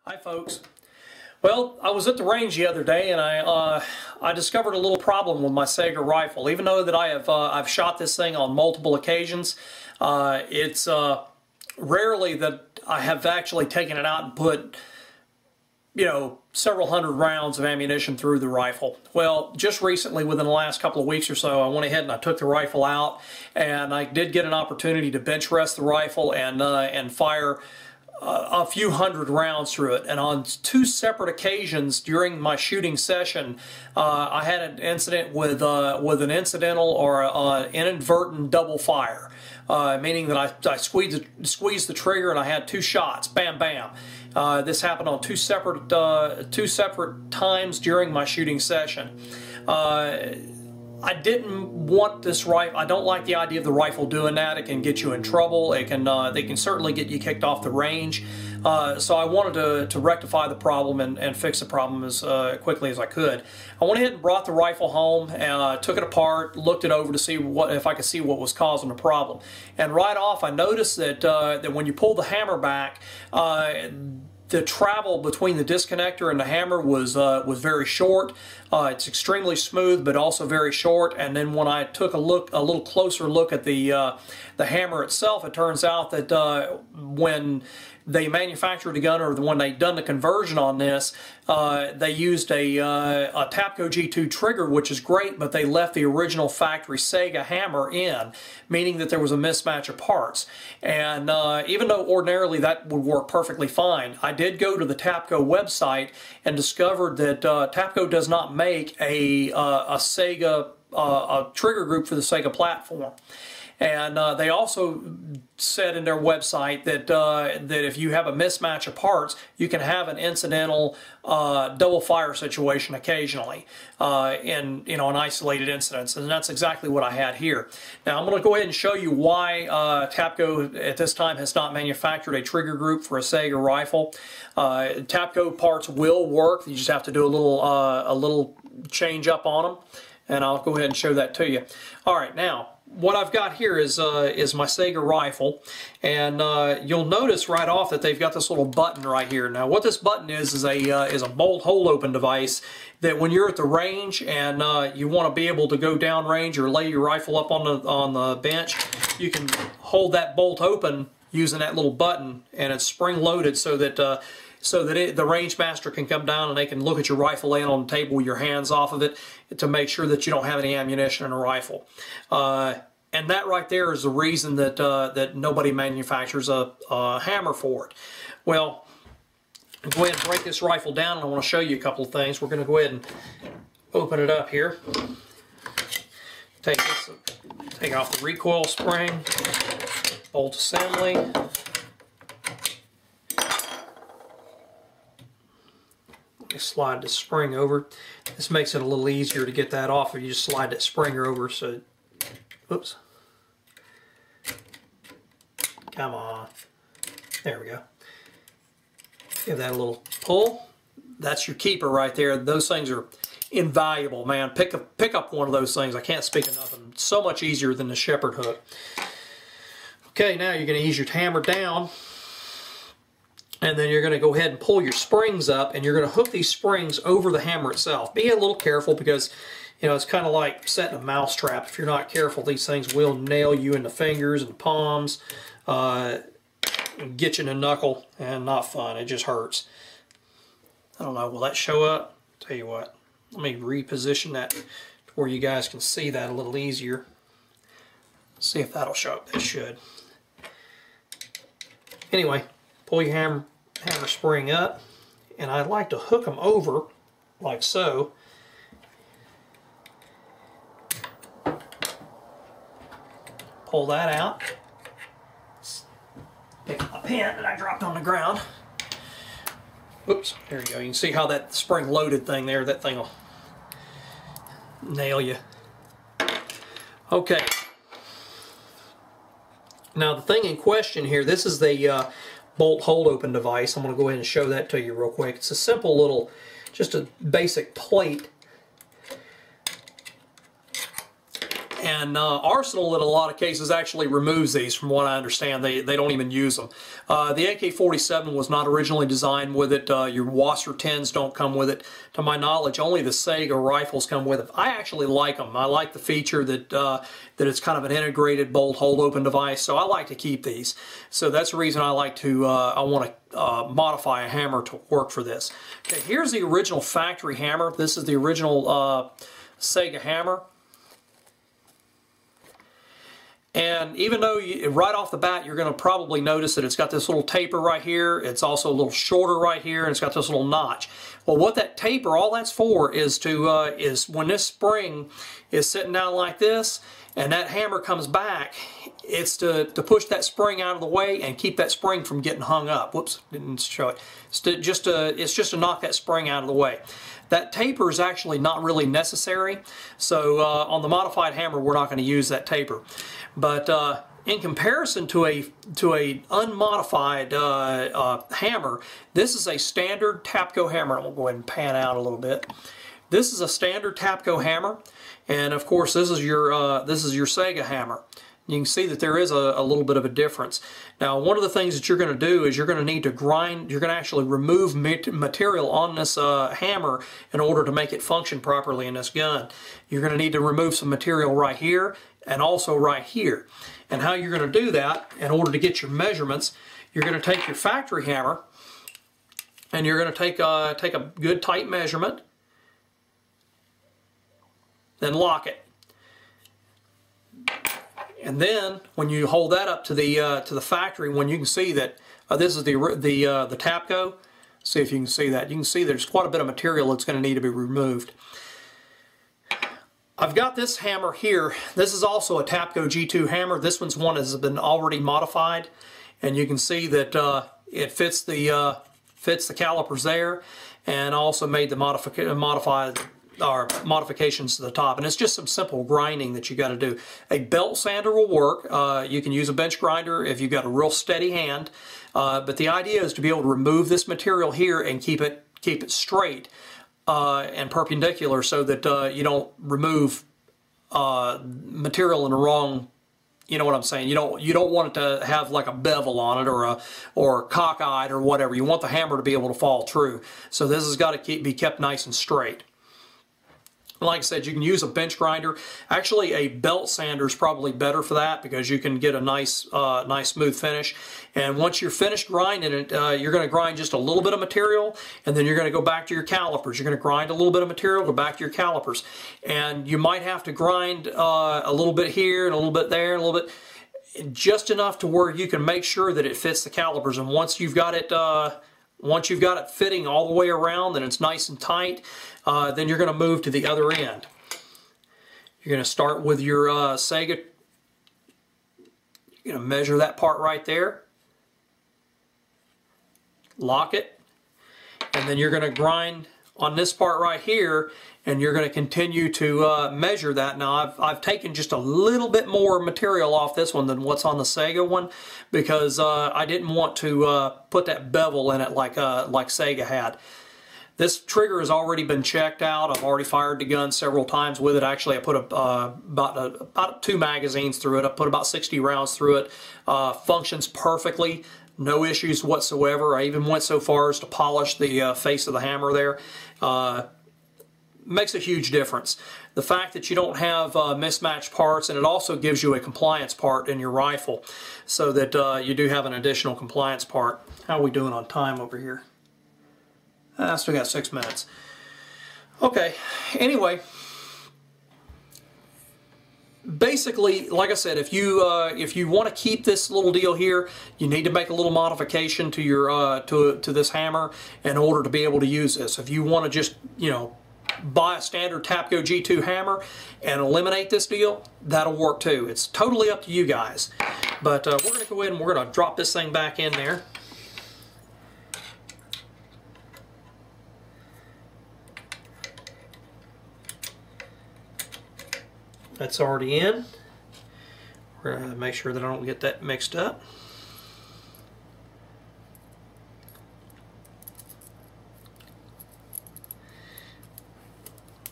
Hi folks. Well, I was at the range the other day and I discovered a little problem with my Saiga rifle. Even though that I've shot this thing on multiple occasions, it's rarely that I have actually taken it out and put, several hundred rounds of ammunition through the rifle. Well, just recently, within the last couple of weeks or so, I went ahead and I took the rifle out, and I did get an opportunity to bench rest the rifle and fire a few hundred rounds through it. And on two separate occasions during my shooting session, I had an incident with an incidental or an inadvertent double fire, meaning that I squeezed the trigger and I had two shots, bam, bam. This happened on two separate times during my shooting session. I didn't want this rifle. I don't like the idea of the rifle doing that. It can get you in trouble. They can certainly get you kicked off the range. So I wanted to rectify the problem and fix the problem as quickly as I could. I went ahead and brought the rifle home and took it apart, looked it over to see if I could see what was causing the problem. And right off, I noticed that when you pull the hammer back, the travel between the disconnector and the hammer was very short. It's extremely smooth, but also very short. And then when I took a little closer look at the hammer itself, it turns out that when they manufactured the gun, or when they done the conversion on this, they used a Tapco G2 trigger, which is great, but they left the original factory Saiga hammer in, meaning that there was a mismatch of parts. And even though ordinarily that would work perfectly fine, I did go to the Tapco website and discovered that Tapco does not make a Saiga a trigger group for the Saiga platform. And they also said in their website that that if you have a mismatch of parts, you can have an incidental double fire situation occasionally in an isolated incidents, and that's exactly what I had here. Now I'm going to go ahead and show you why Tapco at this time has not manufactured a trigger group for a Saiga rifle. Tapco parts will work. You just have to do a little change up on them, and I'll go ahead and show that to you. All right, now what I've got here is my Saiga rifle, and you'll notice right off that they've got this little button right here. Now, what this button is a bolt hold open device that when you're at the range and you want to be able to go down range or lay your rifle up on the bench, you can hold that bolt open using that little button, and it's spring loaded so that the range master can come down and they can look at your rifle laying on the table with your hands off of it to make sure that you don't have any ammunition in a rifle. And that right there is the reason that that nobody manufactures a hammer for it. Well, go ahead and break this rifle down, and I want to show you a couple of things. We're going to go ahead and open it up here. Take off the recoil spring, bolt assembly. Slide the spring over. This makes it a little easier to get that off if you just slide that springer over. So, oops. Come on. There we go. Give that a little pull. That's your keeper right there. Those things are invaluable, man. Pick up one of those things. I can't speak enough of them. So much easier than the shepherd hook. Okay, now you're going to ease your hammer down. And then you're going to go ahead and pull your springs up, and you're going to hook these springs over the hammer itself. Be a little careful because, it's kind of like setting a mouse trap. If you're not careful, these things will nail you in the fingers and palms, get you in the knuckle, and not fun. It just hurts. I don't know, will that show up? Tell you what, let me reposition that where you guys can see that a little easier. See if that'll show up. It should. Anyway, pull your hammer spring up, and I like to hook them over like so. Pull that out. Pick up my pen that I dropped on the ground. Oops, there you go. You can see how that spring loaded thing there, that thing will nail you. Okay. Now the thing in question here, this is the bolt hold open device. I'm going to go ahead and show that to you real quick. It's a simple little, just a basic plate. And Arsenal in a lot of cases actually removes these, from what I understand. They don't even use them. The AK-47 was not originally designed with it. Your Wasser 10s don't come with it. To my knowledge, only the Saiga rifles come with it. I actually like them. I like the feature that that it's kind of an integrated bolt hold open device, so I like to keep these. So that's the reason I like to, I want to modify a hammer to work for this. Okay, here's the original factory hammer. This is the original Saiga hammer. And even though right off the bat you're going to probably notice that it's got this little taper right here, it's also a little shorter right here, and it's got this little notch. Well, what that taper, all that's for is to is when this spring is sitting down like this and that hammer comes back, it's to push that spring out of the way and keep that spring from getting hung up. Whoops, didn't show it. It's just to knock that spring out of the way. That taper is actually not really necessary, so on the modified hammer we're not going to use that taper. But in comparison to a unmodified hammer, this is a standard Tapco hammer. I'm going to go ahead and pan out a little bit. This is a standard Tapco hammer, and of course this is your Saiga hammer. You can see that there is a little bit of a difference. Now, one of the things that you're going to do is you're going to need to grind, you're going to actually remove material on this hammer in order to make it function properly in this gun. You're going to need to remove some material right here and also right here. And how you're going to do that, in order to get your measurements, you're going to take your factory hammer and you're going to take a good tight measurement, then lock it. And then, when you hold that up to the factory, when you can see that this is the Tapco, see if you can see that. You can see there's quite a bit of material that's going to need to be removed. I've got this hammer here. This is also a Tapco G2 hammer. This one's one has been already modified, and you can see that it fits the calipers there, and also made the modifications to the top, and it's just some simple grinding that you got to do. A belt sander will work. You can use a bench grinder if you've got a real steady hand, but the idea is to be able to remove this material here and keep it straight and perpendicular, so that you don't remove material in the wrong. You know what I'm saying? You don't want it to have like a bevel on it or cockeyed or whatever. You want the hammer to be able to fall true. So this has got to be kept nice and straight. Like I said, you can use a bench grinder. Actually, a belt sander is probably better for that, because you can get a nice smooth finish. And once you're finished grinding it, you're going to grind just a little bit of material, and then you're going to go back to your calipers. You're going to grind a little bit of material, go back to your calipers. And you might have to grind a little bit here and a little bit there and a little bit, just enough to where you can make sure that it fits the calipers. And once you've got it fitting all the way around and it's nice and tight, then you're going to move to the other end. You're going to start with your Saiga. You're going to measure that part right there. Lock it. And then you're going to grind on this part right here, and you're going to continue to measure that. Now, I've taken just a little bit more material off this one than what's on the Saiga one, because I didn't want to put that bevel in it like Saiga had. This trigger has already been checked out. I've already fired the gun several times with it. Actually, I put about 2 magazines through it. I put about 60 rounds through it. Functions perfectly. No issues whatsoever. I even went so far as to polish the face of the hammer there. Makes a huge difference. The fact that you don't have mismatched parts, and it also gives you a compliance part in your rifle, so that you do have an additional compliance part. How are we doing on time over here? I still got 6 minutes. Okay, anyway, basically, like I said, if you want to keep this little deal here, you need to make a little modification to your to this hammer in order to be able to use this. If you want to just, you know, buy a standard Tapco G2 hammer and eliminate this deal, that'll work too. It's totally up to you guys. But we're going to go ahead and we're going to drop this thing back in there. That's already in. We're going to make sure that I don't get that mixed up.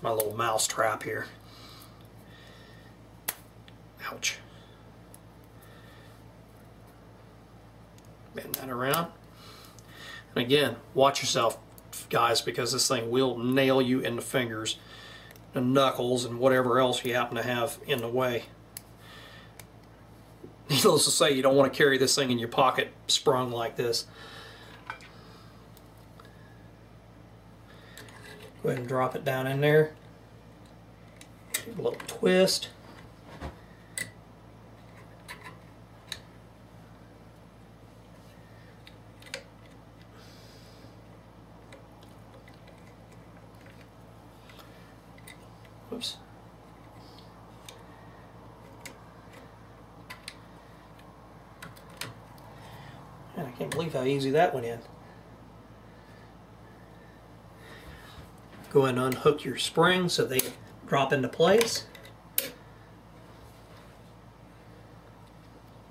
My little mouse trap here. again, watch yourself, guys, because this thing will nail you in the fingers, the knuckles, and whatever else you happen to have in the way. Needless to say, you don't want to carry this thing in your pocket sprung like this. Go ahead and drop it down in there. Give it a little twist. Whoops. And I can't believe how easy that went in. Go ahead and unhook your springs so they drop into place.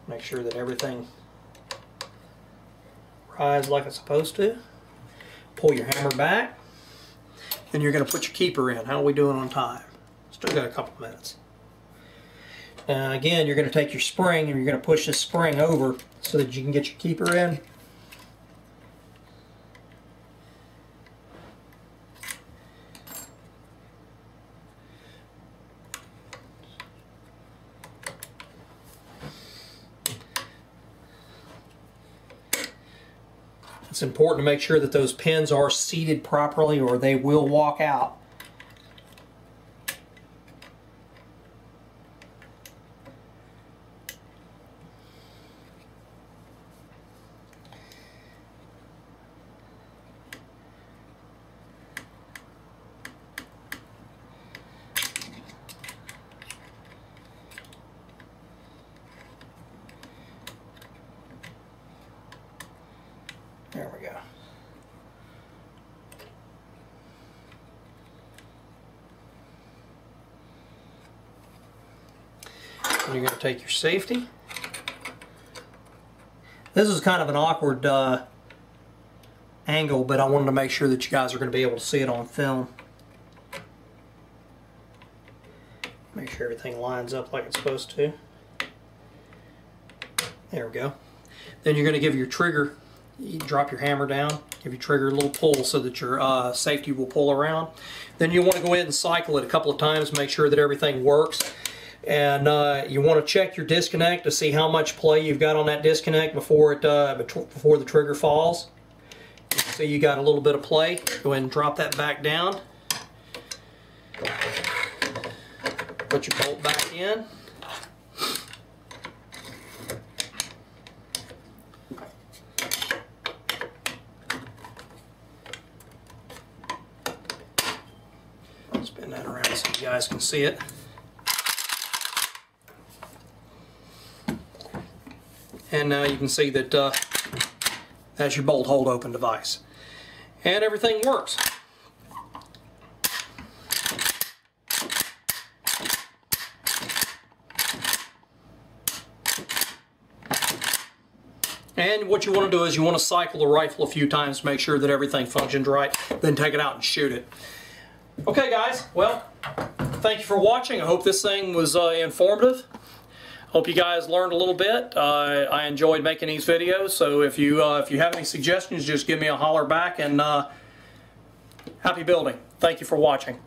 Make sure that everything rides like it's supposed to. Pull your hammer back. Then you're going to put your keeper in. How are we doing on time? Still got a couple minutes. Again, you're going to take your spring and you're going to push this spring over so that you can get your keeper in. It's important to make sure that those pins are seated properly or they will walk out. There we go. And you're going to take your safety. This is kind of an awkward angle, but I wanted to make sure that you guys are going to be able to see it on film. Make sure everything lines up like it's supposed to. There we go. Then you're going to give your trigger, you drop your hammer down, give your trigger a little pull so that your safety will pull around. Then you want to go ahead and cycle it a couple of times, make sure that everything works. And you want to check your disconnect to see how much play you've got on that disconnect before before the trigger falls. So you got a little bit of play. Go ahead and drop that back down. Put your bolt back in. Spin that around so you guys can see it. And now you can see that that's your bolt hold open device. And everything works. And what you want to do is you want to cycle the rifle a few times to make sure that everything functions right, then take it out and shoot it. Okay guys, well, thank you for watching. I hope this thing was informative. Hope you guys learned a little bit. I enjoyed making these videos, so if you have any suggestions, just give me a holler back, and happy building. Thank you for watching.